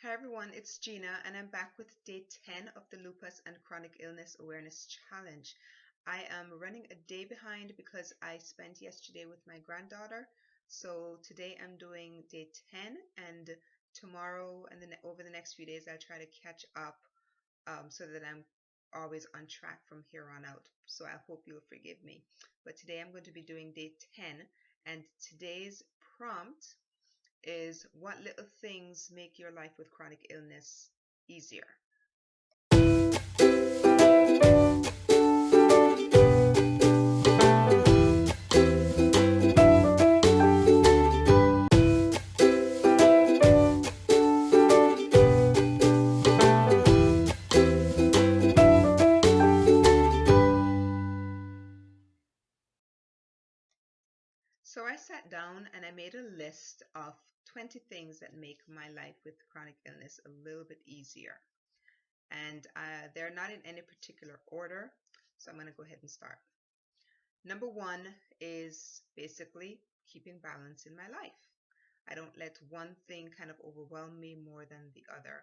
Hi everyone, it's Gina and I'm back with day 10 of the Lupus and Chronic Illness Awareness Challenge. I am running a day behind because I spent yesterday with my granddaughter. So today I'm doing day 10 and tomorrow and then over the next few days I'll try to catch up so that I'm always on track from here on out. So I hope you'll forgive me. But today I'm going to be doing day 10 and today's prompt is what little things make your life with chronic illness easier? So I sat down and I made a list of 20 things that make my life with chronic illness a little bit easier. And they're not in any particular order. So I'm going to go ahead and start. Number one is basically keeping balance in my life. I don't let one thing kind of overwhelm me more than the other.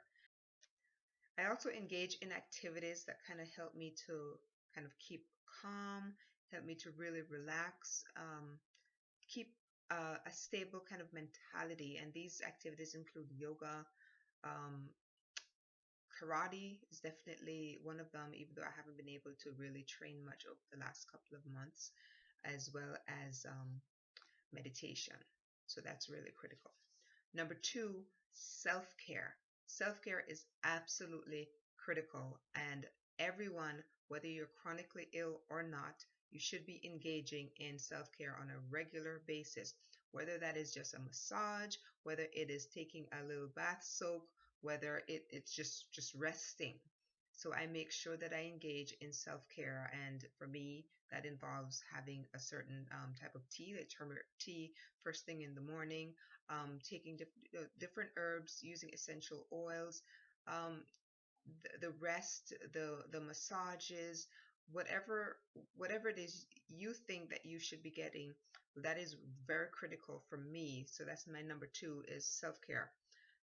I also engage in activities that kind of help me to kind of keep calm, help me to really relax, keep a stable kind of mentality. And these activities include yoga. Um, Karate is definitely one of them, even though I haven't been able to really train much over the last couple of months, as well as meditation. So that's really critical. Number two, self care. Self care is absolutely critical, and everyone, whether you're chronically ill or not, you should be engaging in self care on a regular basis. Whether that is just a massage, whether it is taking a little bath soak, whether it's just resting. So I make sure that I engage in self care, and for me, that involves having a certain type of tea, like turmeric tea, first thing in the morning, taking different herbs, using essential oils, um, the rest, the massages, whatever whatever it is you think that you should be getting, that is very critical for me. So that's my number two is self care.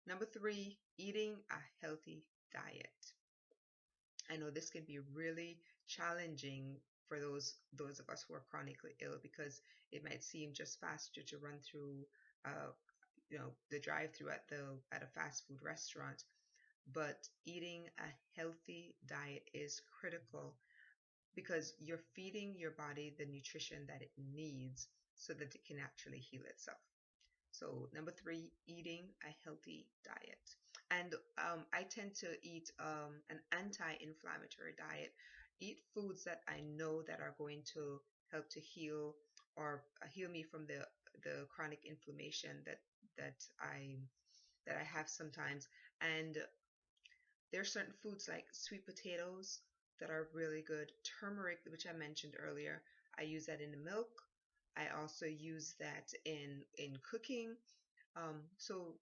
Number three, eating a healthy diet. I know this can be really challenging for those of us who are chronically ill because it might seem just faster to run through uh, the drive-through at a fast food restaurant, but eating a healthy diet is critical because you're feeding your body the nutrition that it needs so that it can actually heal itself. So number three, eating a healthy diet. And I tend to eat an anti-inflammatory diet. Eat foods that I know that are going to help to heal or heal me from the chronic inflammation that I that I have sometimes. And there are certain foods like sweet potatoes that are really good. Turmeric, which I mentioned earlier, I use that in the milk. I also use that in cooking. So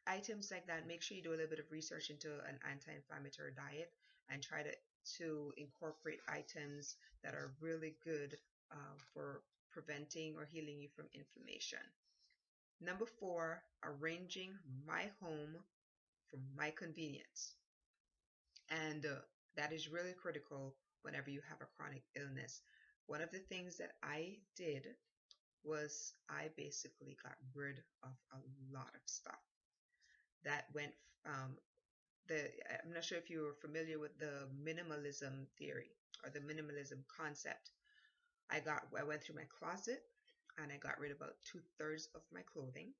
items like that, make sure you do a little bit of research into an anti-inflammatory diet and try to incorporate items that are really good for preventing or healing you from inflammation. Number four, arranging my home for my convenience. And that is really critical whenever you have a chronic illness. One of the things that I did was I basically got rid of a lot of stuff that went um, the I'm not sure if you were familiar with the minimalism theory or the minimalism concept. I went through my closet and I got rid of about two-thirds of my clothing.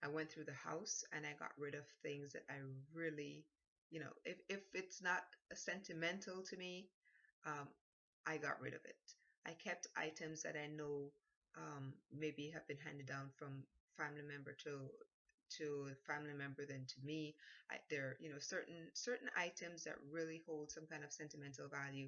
I went through the house and I got rid of things that I really, if it's not sentimental to me, um, I got rid of it. I kept items that I know maybe have been handed down from family member to family member than to me. There, certain items that really hold some kind of sentimental value,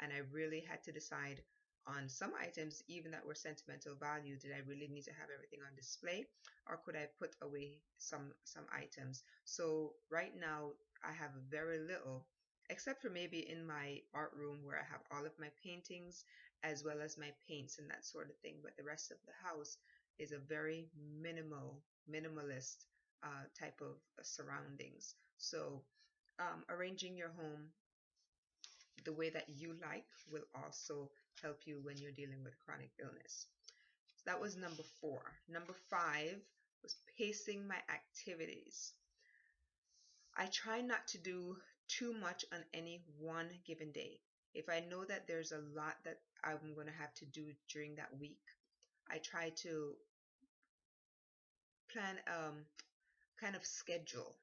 and I really had to decide on some items, even that were sentimental value. Did I really need to have everything on display, or could I put away some items? So right now, I have very little, except for maybe in my art room where I have all of my paintings as well as my paints and that sort of thing. But the rest of the house is a very minimalist type of surroundings. So arranging your home the way that you like will also help you when you're dealing with chronic illness. So that was number 4. Number 5 was pacing my activities. I try not to do too much on any one given day. If I know that there's a lot that I'm going to have to do during that week, I try to plan kind of schedule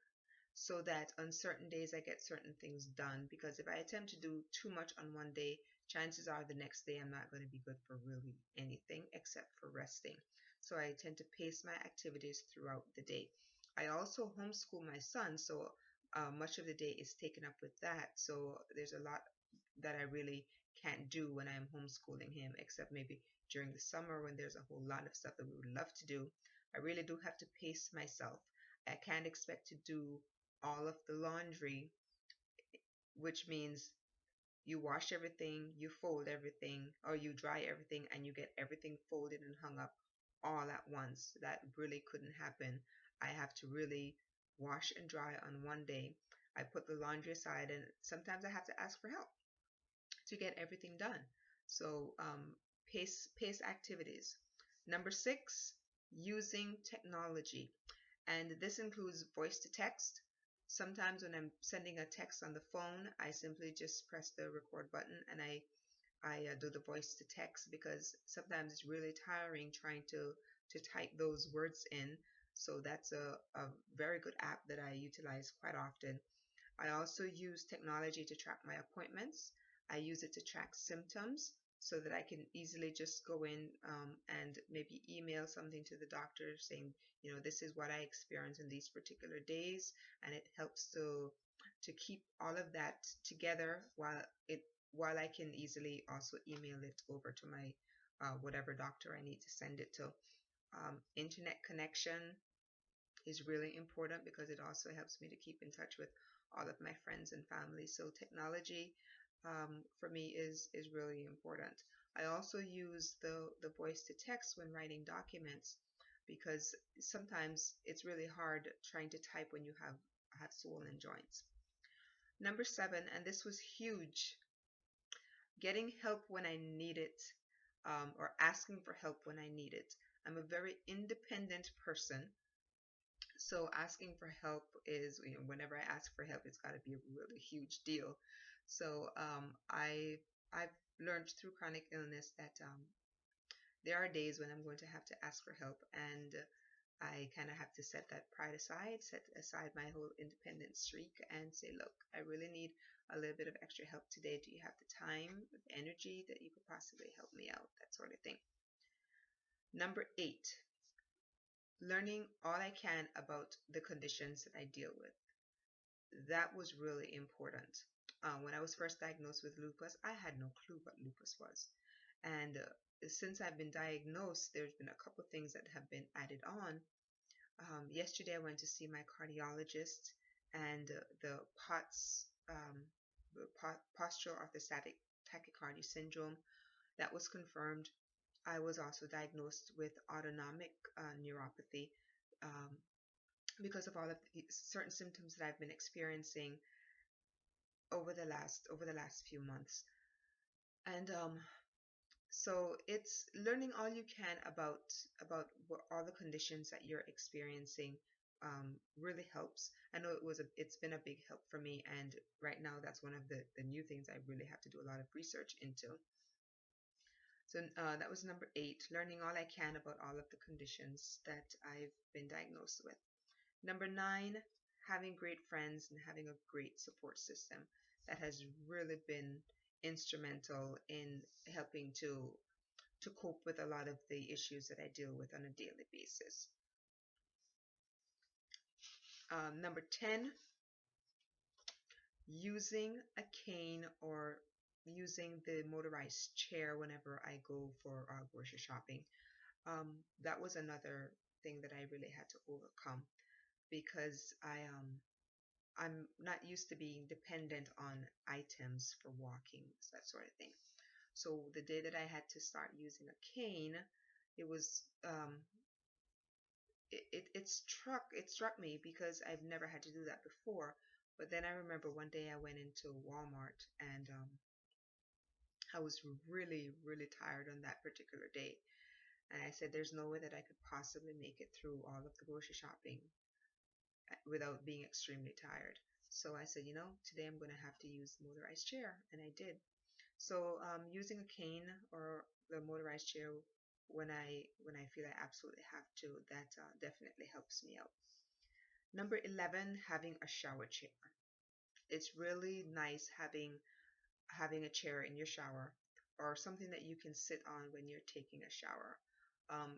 so that on certain days I get certain things done. Because if I attempt to do too much on one day, chances are the next day I'm not going to be good for really anything except for resting. So I tend to pace my activities throughout the day. I also homeschool my son, so much of the day is taken up with that. So there's a lot that I really can't do when I'm homeschooling him, except maybe during the summer when there's a whole lot of stuff that we would love to do. I really do have to pace myself. I can't expect to do all of the laundry, which means you wash everything, you fold everything, or you dry everything, and you get everything folded and hung up all at once. That really couldn't happen. I have to really wash and dry on one day. I put the laundry aside, and sometimes I have to ask for help to get everything done. So pace activities. Number 6, using technology. And this includes voice to text. Sometimes when I'm sending a text on the phone, I simply just press the record button and I do the voice to text, because sometimes it's really tiring trying to type those words in. So that's a very good app that I utilize quite often. I also use technology to track my appointments. I use it to track symptoms so that I can easily just go in and maybe email something to the doctor saying, this is what I experience in these particular days, and it helps to keep all of that together while I can easily also email it over to my whatever doctor I need to send it to. Internet connection is really important because it also helps me to keep in touch with all of my friends and family. So technology for me is really important. I also use the voice to text when writing documents, because sometimes it's really hard trying to type when you have swollen joints. Number 7, and this was huge, getting help when I need it, or asking for help when I need it. I'm a very independent person, so asking for help is, whenever I ask for help, it's got to be a really huge deal. So I've learned through chronic illness that there are days when I'm going to have to ask for help, and I kind of have to set that pride aside, set aside my whole independent streak, and say, look, I really need a little bit of extra help today. Do you have the time, the energy that you could possibly help me out? That sort of thing. Number 8, learning all I can about the conditions that I deal with. That was really important. When I was first diagnosed with lupus, I had no clue what lupus was. And since I've been diagnosed, there's been a couple things that have been added on. Yesterday, I went to see my cardiologist, and the POTS, postural orthostatic tachycardia syndrome, that was confirmed. I was also diagnosed with autonomic neuropathy, um, because of all of the certain symptoms that I've been experiencing over the last few months. And so it's learning all you can about what all the conditions that you're experiencing really helps. I know it's been a big help for me, and right now that's one of the new things I really have to do a lot of research into. So that was number 8, learning all I can about all of the conditions that I've been diagnosed with. Number 9, having great friends and having a great support system. That has really been instrumental in helping to cope with a lot of the issues that I deal with on a daily basis. Number 10, using a cane or using the motorized chair whenever I go for grocery shopping. That was another thing that I really had to overcome, because I'm not used to being dependent on items for walking, that sort of thing. So the day that I had to start using a cane, it was it struck me because I've never had to do that before. But then I remember one day I went into Walmart and I was really, really tired on that particular day. And I said, there's no way that I could possibly make it through all of the grocery shopping without being extremely tired. So I said, today I'm going to have to use the motorized chair. And I did. So using a cane or the motorized chair when I feel I absolutely have to, that definitely helps me out. Number 11, having a shower chair. It's really nice having a chair in your shower or something that you can sit on when you're taking a shower.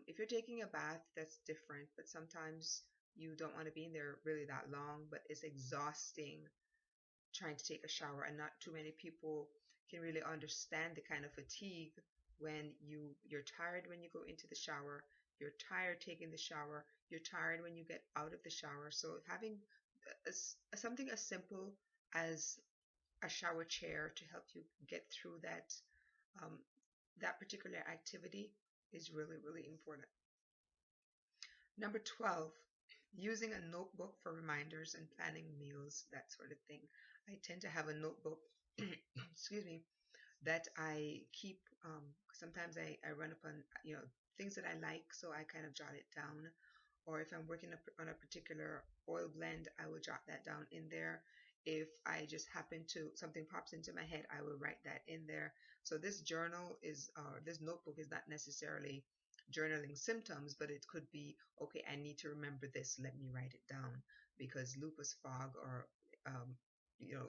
If you're taking a bath, that's different, but sometimes you don't want to be in there really that long, but it's exhausting trying to take a shower, and not too many people can really understand the kind of fatigue when you're tired when you go into the shower, you're tired taking the shower, you're tired when you get out of the shower. So having something as simple as a shower chair to help you get through um, that particular activity is really, really important. Number 12, using a notebook for reminders and planning meals, that sort of thing. I tend to have a notebook, excuse me, that I keep. Sometimes I run upon things that I like, so I kind of jot it down. Or if I'm working on a particular oil blend, I will jot that down in there. If I just happen to something pops into my head, I will write that in there. So this notebook is not necessarily journaling symptoms, but it could be, okay, I need to remember this. Let me write it down, because lupus fog or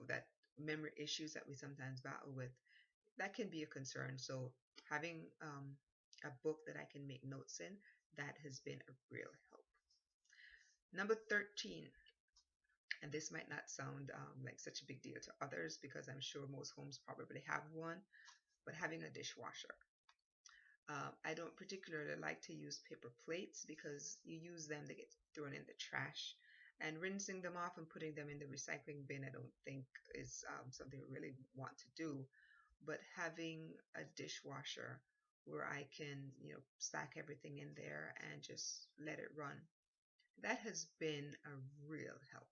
that memory issues that we sometimes battle with, that can be a concern. So having a book that I can make notes in, that has been a real help. Number 13, and this might not sound like such a big deal to others because I'm sure most homes probably have one, but having a dishwasher. I don't particularly like to use paper plates because you use them, they get thrown in the trash. And rinsing them off and putting them in the recycling bin, I don't think is something I really want to do. But having a dishwasher where I can, stack everything in there and just let it run, that has been a real help.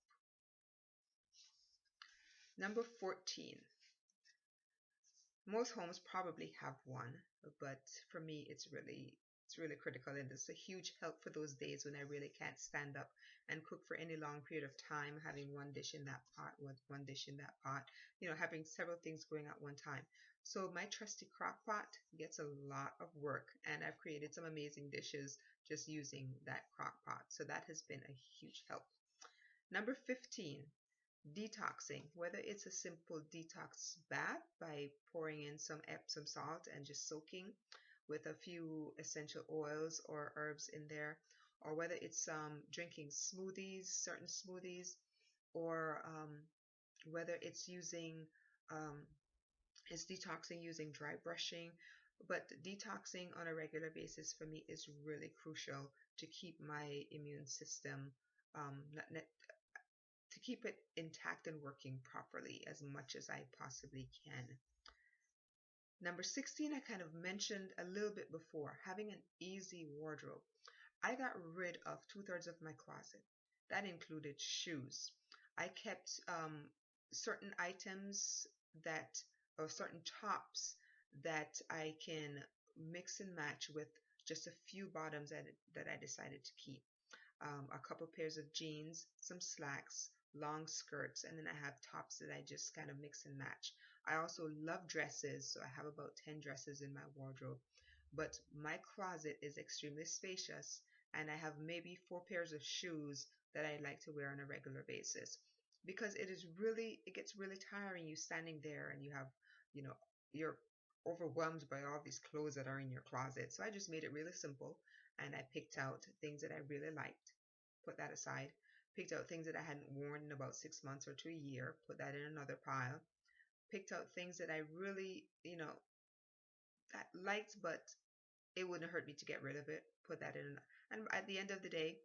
Number 14. Most homes probably have one, but for me it's really critical, and it's a huge help for those days when I really can't stand up and cook for any long period of time, having one dish in that pot with one dish in that pot, having several things going at one time. So my trusty crock pot gets a lot of work, and I've created some amazing dishes just using that crock pot. So that has been a huge help. Number 15, detoxing, whether it's a simple detox bath by pouring in some Epsom salt and just soaking with a few essential oils or herbs in there, or whether it's drinking smoothies, certain smoothies, or whether um, it's detoxing using dry brushing. But detoxing on a regular basis for me is really crucial to keep my immune system not, to keep it intact and working properly as much as I possibly can. Number 16, I kind of mentioned a little bit before, having an easy wardrobe. I got rid of two-thirds of my closet. That included shoes. I kept certain items or certain tops that I can mix and match with just a few bottoms that I decided to keep. A couple pairs of jeans, some slacks, long skirts, and then I have tops that I just kind of mix and match. I also love dresses, so I have about 10 dresses in my wardrobe. But my closet is extremely spacious, and I have maybe 4 pairs of shoes that I like to wear on a regular basis. Because it gets really tiring you standing there and you know, you're overwhelmed by all these clothes that are in your closet. So I just made it really simple, and I picked out things that I really liked, put that aside. Picked out things that I hadn't worn in about 6 months or to a year, put that in another pile. Picked out things that I really, that liked, but it wouldn't hurt me to get rid of it, put that in. And at the end of the day,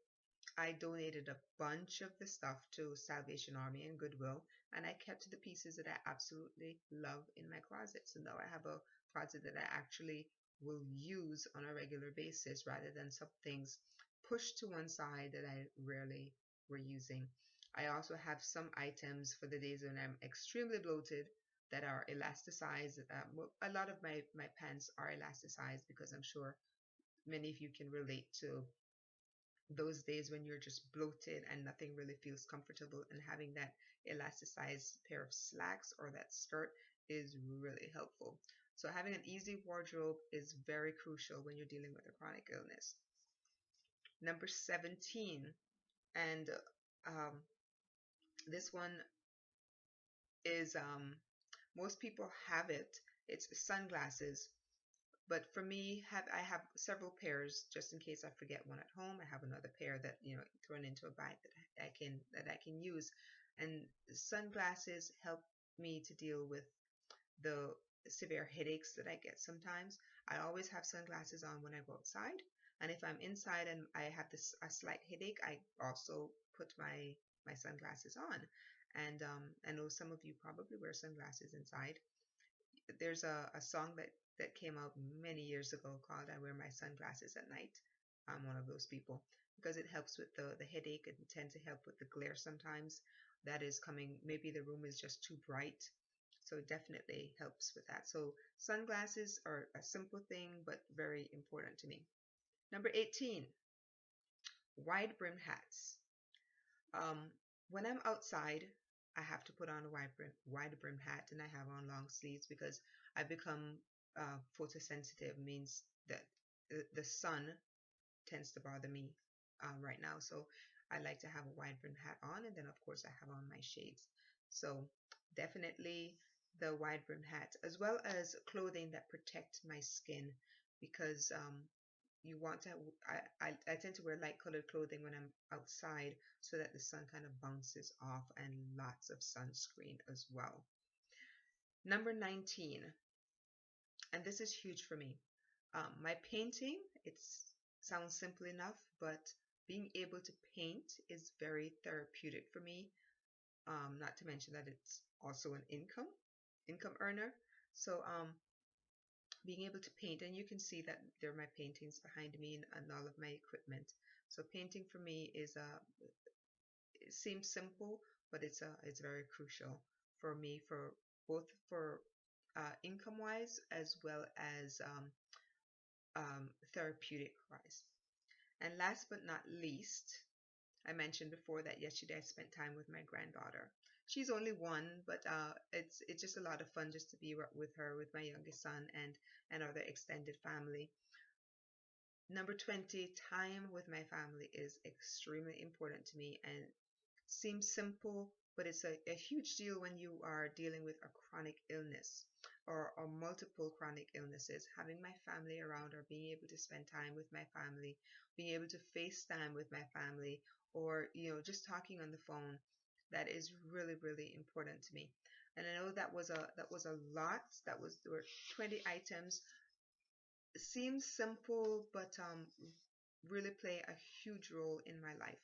I donated a bunch of the stuff to Salvation Army and Goodwill, and I kept the pieces that I absolutely love in my closet. So now I have a closet that I actually will use on a regular basis rather than some things pushed to one side that I rarely were using. I also have some items for the days when I'm extremely bloated that are elasticized. A lot of my pants are elasticized because I'm sure many of you can relate to those days when you're just bloated and nothing really feels comfortable, and having that elasticized pair of slacks or that skirt is really helpful. So having an easy wardrobe is very crucial when you're dealing with a chronic illness. Number 17, and um, this one is most people have it. It's sunglasses. But for me, I have several pairs just in case I forget one at home. I have another pair that thrown into a bag that I can use. And sunglasses help me to deal with the severe headaches that I get sometimes. I always have sunglasses on when I go outside, and if I'm inside and I have a slight headache, I also put my sunglasses on. And I know some of you probably wear sunglasses inside. There's a song that came out many years ago called "I Wear My Sunglasses at Night." I'm one of those people because it helps with the headache. It tends to help with the glare sometimes that is coming. Maybe the room is just too bright, so it definitely helps with that. So sunglasses are a simple thing but very important to me. Number 18, wide brim hats. Um, when I'm outside, I have to put on a wide brim hat, and I have on long sleeves because I become photosensitive. Means that the sun tends to bother me right now. So I like to have a wide brim hat on, and then of course I have on my shades. So definitely the wide brim hat, as well as clothing that protect my skin, because you want to. I tend to wear light colored clothing when I'm outside so that the sun kind of bounces off, and lots of sunscreen as well. Number 19, and this is huge for me. My painting, it sounds simple enough, but being able to paint is very therapeutic for me. Not to mention that it's also an income earner. So being able to paint, and you can see that there are my paintings behind me and all of my equipment. So painting for me it seems simple, but it's very crucial for me, for both for income wise as well as therapeutic wise. And last but not least, I mentioned before that yesterday I spent time with my granddaughter. She's only one, but it's just a lot of fun just to be with her, with my youngest son and other extended family. Number 20, time with my family is extremely important to me, and seems simple, but it's a huge deal when you are dealing with a chronic illness or multiple chronic illnesses. Having my family around, or being able to spend time with my family, being able to FaceTime with my family, or just talking on the phone, that is really, really important to me. And I know that was a lot. There were 20 items. It seems simple, but really play a huge role in my life.